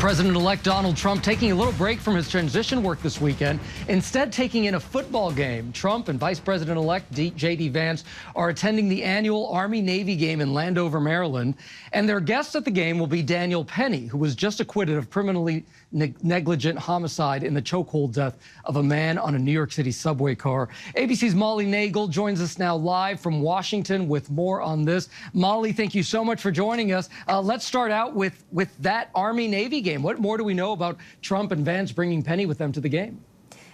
President-elect Donald Trump taking a little break from his transition work this weekend, instead taking in a football game. Trump and Vice President-elect J.D. Vance are attending the annual Army-Navy game in Landover, Maryland, and their guest at the game will be Daniel Penny, who was just acquitted of criminally negligent homicide in the chokehold death of a man on a New York City subway car. ABC's Molly Nagel joins us now live from Washington with more on this. Molly, thank you so much for joining us. Let's start out with that Army-Navy game. What more do we know about Trump and Vance bringing Penny with them to the game?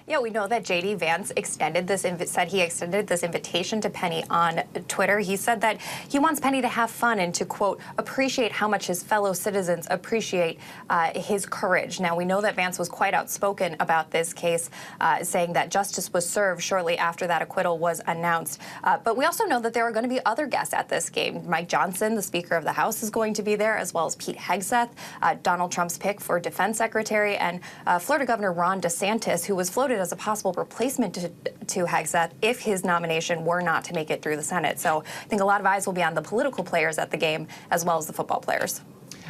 Yeah, we know that J.D. Vance said he extended this invitation to Penny on Twitter. He said that he wants Penny to have fun and to, quote, appreciate how much his fellow citizens appreciate his courage. Now, we know that Vance was quite outspoken about this case, saying that justice was served shortly after that acquittal was announced. But we also know that there are going to be other guests at this game. Mike Johnson, the Speaker of the House, is going to be there, as well as Pete Hegseth, Donald Trump's pick for Defense Secretary, and Florida Governor Ron DeSantis, who was floated as a possible replacement to Hegseth if his nomination were not to make it through the Senate. So I think a lot of eyes will be on the political players at the game as well as the football players.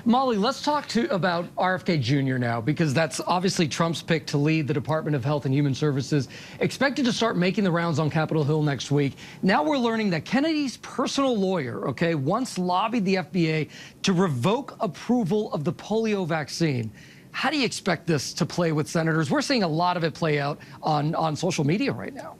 Molly, let's talk about RFK Jr. now, because that's obviously Trump's pick to lead the Department of Health and Human Services, expected to start making the rounds on Capitol Hill next week. Now we're learning that Kennedy's personal lawyer, once lobbied the FDA to revoke approval of the polio vaccine. How do you expect this to play with senators? We're seeing a lot of it play out on social media right now.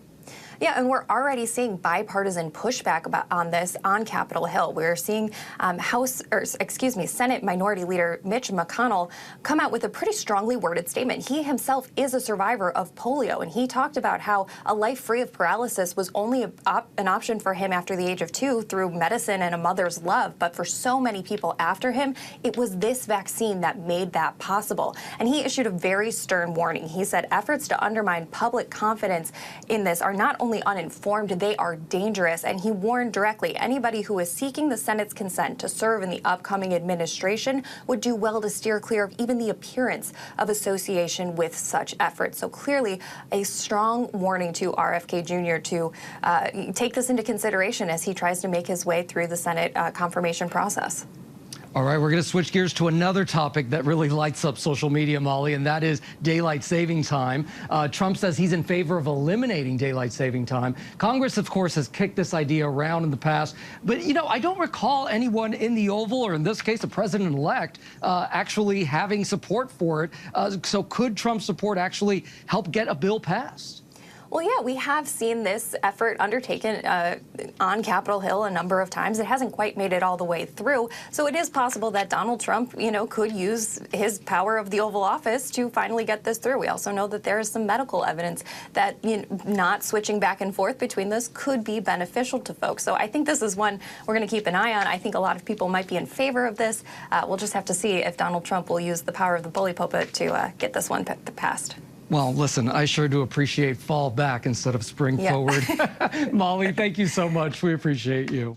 Yeah, and we're already seeing bipartisan pushback on this on Capitol Hill. We're seeing Senate Minority Leader Mitch McConnell come out with a pretty strongly worded statement. He himself is a survivor of polio, and he talked about how a life free of paralysis was only an option for him after the age of 2 through medicine and a mother's love. But for so many people after him, it was this vaccine that made that possible. And he issued a very stern warning. He said efforts to undermine public confidence in this are not only uninformed, they are dangerous. And he warned directly, anybody who is seeking the Senate's consent to serve in the upcoming administration would do well to steer clear of even the appearance of association with such efforts. So clearly a strong warning to RFK Jr. to take this into consideration as he tries to make his way through the Senate confirmation process. All right, we're going to switch gears to another topic that really lights up social media, Molly, and that is daylight saving time. Trump says he's in favor of eliminating daylight saving time. Congress, of course, has kicked this idea around in the past. But, I don't recall anyone in the Oval, or in this case, the president-elect, actually having support for it. So could Trump's support actually help get a bill passed? Well, yeah, we have seen this effort undertaken on Capitol Hill a number of times. It hasn't quite made it all the way through. So it is possible that Donald Trump, could use his power of the Oval Office to finally get this through. We also know that there is some medical evidence that not switching back and forth between this could be beneficial to folks. So I think this is one we're going to keep an eye on. I think a lot of people might be in favor of this. We'll just have to see if Donald Trump will use the power of the bully pulpit to get this one passed. Well, listen, I sure do appreciate fall back instead of spring forward. Molly, thank you so much. We appreciate you.